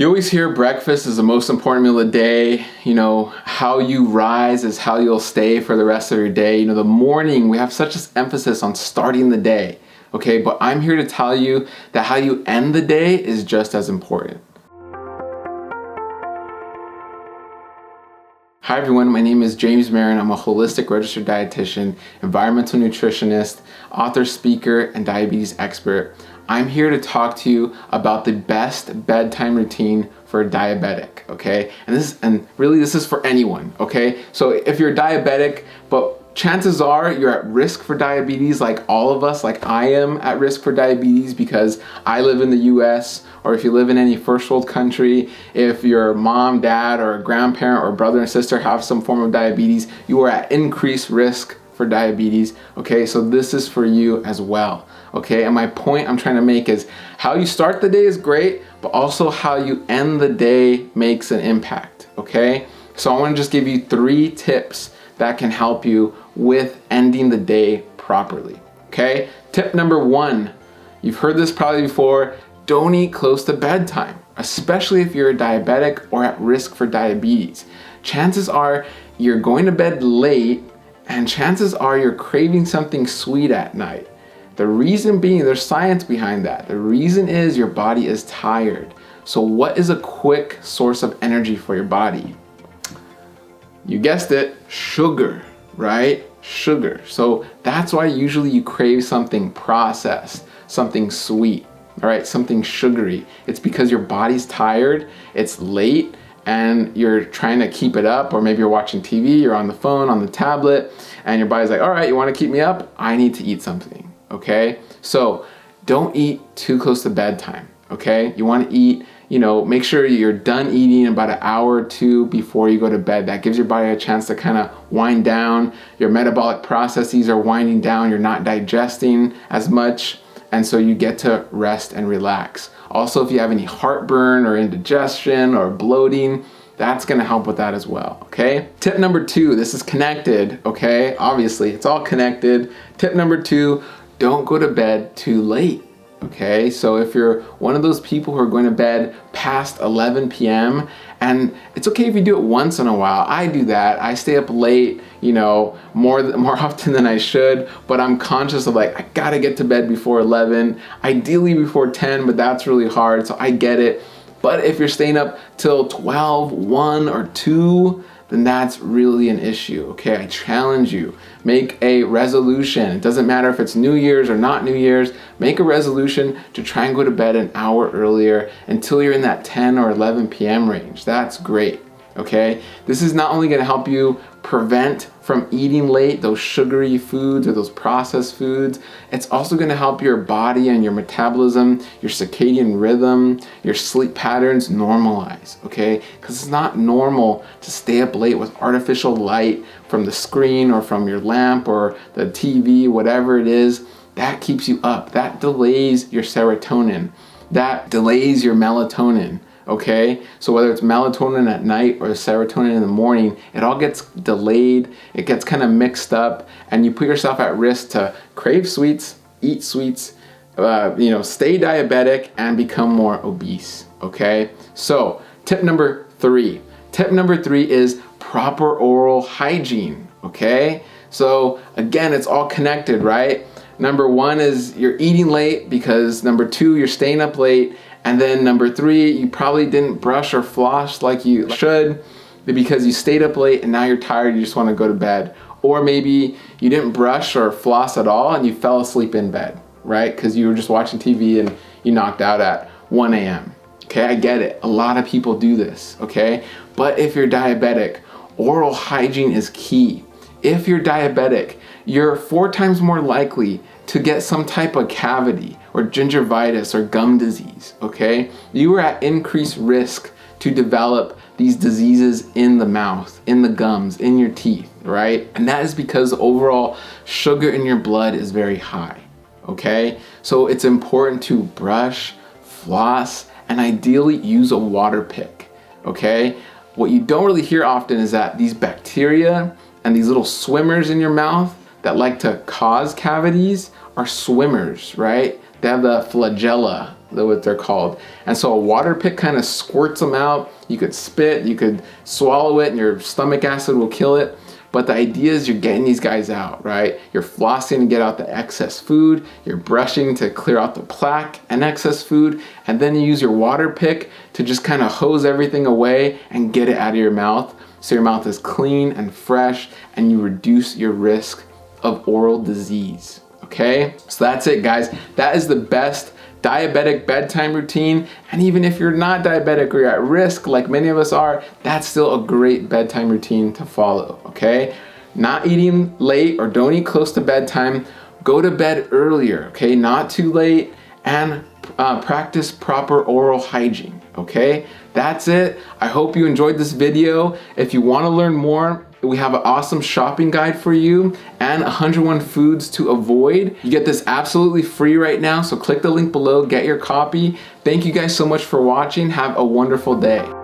You always hear breakfast is the most important meal of the day. How you rise is how you'll stay for the rest of your day. The morning, we have such an emphasis on starting the day, okay? But I'm here to tell you that how you end the day is just as important. Hi everyone, my name is James Marin. I'm a holistic registered dietitian, environmental nutritionist, author, speaker, and diabetes expert. I'm here to talk to you about the best bedtime routine for a diabetic, okay? And really this is for anyone, okay? So if you're diabetic, but chances are you're at risk for diabetes, like all of us, like I am at risk for diabetes because I live in the US, or if you live in any first world country, if your mom, dad, or a grandparent or brother and sister have some form of diabetes, you are at increased risk for diabetes, okay? So this is for you as well, okay? And my point I'm trying to make is how you start the day is great, but also how you end the day makes an impact, okay? So I want to just give you 3 tips that can help you with ending the day properly, okay? Tip number 1, you've heard this probably before, don't eat close to bedtime, especially if you're a diabetic or at risk for diabetes. Chances are you're going to bed late, and chances are you're craving something sweet at night. The reason being, there's science behind that. The reason is your body is tired. So what is a quick source of energy for your body? You guessed it, sugar, right? Sugar. So that's why usually you crave something processed, something sweet, all right, something sugary. It's because your body's tired, it's late, and you're trying to keep it up, or maybe you're watching TV, you're on the phone, on the tablet, and your body's like, all right, you want to keep me up? I need to eat something, okay? So don't eat too close to bedtime, okay? You want to eat, make sure you're done eating about an hour or 2 before you go to bed. That gives your body a chance to kind of wind down. Your metabolic processes are winding down. You're not digesting as much, and so you get to rest and relax. Also, if you have any heartburn or indigestion or bloating, that's gonna help with that as well, okay? Tip number 2, this is connected, okay? Obviously, it's all connected. Tip number 2, don't go to bed too late, okay? So if you're one of those people who are going to bed past 11 p.m., and it's okay if you do it once in a while. I do that. I stay up late, more often than I should, but I'm conscious of I gotta get to bed before 11, ideally before 10, but that's really hard, so I get it. But if you're staying up till 12, 1, or 2, then that's really an issue, okay? I challenge you, make a resolution. It doesn't matter if it's New Year's or not New Year's, make a resolution to try and go to bed an hour earlier until you're in that 10 or 11 p.m. range. That's great, okay? This is not only gonna help you prevent from eating late, those sugary foods or those processed foods, it's also gonna help your body and your metabolism, your circadian rhythm, your sleep patterns normalize, okay? Because it's not normal to stay up late with artificial light from the screen or from your lamp or the TV, whatever it is. That keeps you up. That delays your serotonin. That delays your melatonin. Okay, so whether it's melatonin at night or serotonin in the morning, it all gets delayed, it gets kind of mixed up, and you put yourself at risk to crave sweets, eat sweets, stay diabetic, and become more obese, okay? So tip number 3. Tip number 3 is proper oral hygiene, okay? So again, it's all connected, right? Number 1 is you're eating late because number 2, you're staying up late. And then number 3, you probably didn't brush or floss like you should because you stayed up late and now you're tired, you just want to go to bed. Or maybe you didn't brush or floss at all and you fell asleep in bed, right? Because you were just watching TV and you knocked out at 1 a.m. Okay, I get it. A lot of people do this, okay? But if you're diabetic, oral hygiene is key. If you're diabetic, you're 4 times more likely to get some type of cavity or gingivitis or gum disease, okay? You are at increased risk to develop these diseases in the mouth, in the gums, in your teeth, right? And that is because overall sugar in your blood is very high, okay? So it's important to brush, floss, and ideally use a water pick, okay? What you don't really hear often is that these bacteria and these little swimmers in your mouth that like to cause cavities are swimmers, right? They have the flagella what they're called. And so a water pick kind of squirts them out. You could spit, you could swallow it, and your stomach acid will kill it. But the idea is you're getting these guys out, right? You're flossing to get out the excess food, you're brushing to clear out the plaque and excess food, and then you use your water pick to just kind of hose everything away and get it out of your mouth so your mouth is clean and fresh and you reduce your risk of oral disease, okay? So that's it, guys. That is the best diabetic bedtime routine, and even if you're not diabetic or you're at risk like many of us are, that's still a great bedtime routine to follow, okay? Not eating late or don't eat close to bedtime. Go to bed earlier, okay? Not too late, and practice proper oral hygiene, okay? That's it. I hope you enjoyed this video. If you want to learn more, we have an awesome shopping guide for you and 101 foods to avoid. You get this absolutely free right now, so click the link below, get your copy. Thank you guys so much for watching. Have a wonderful day.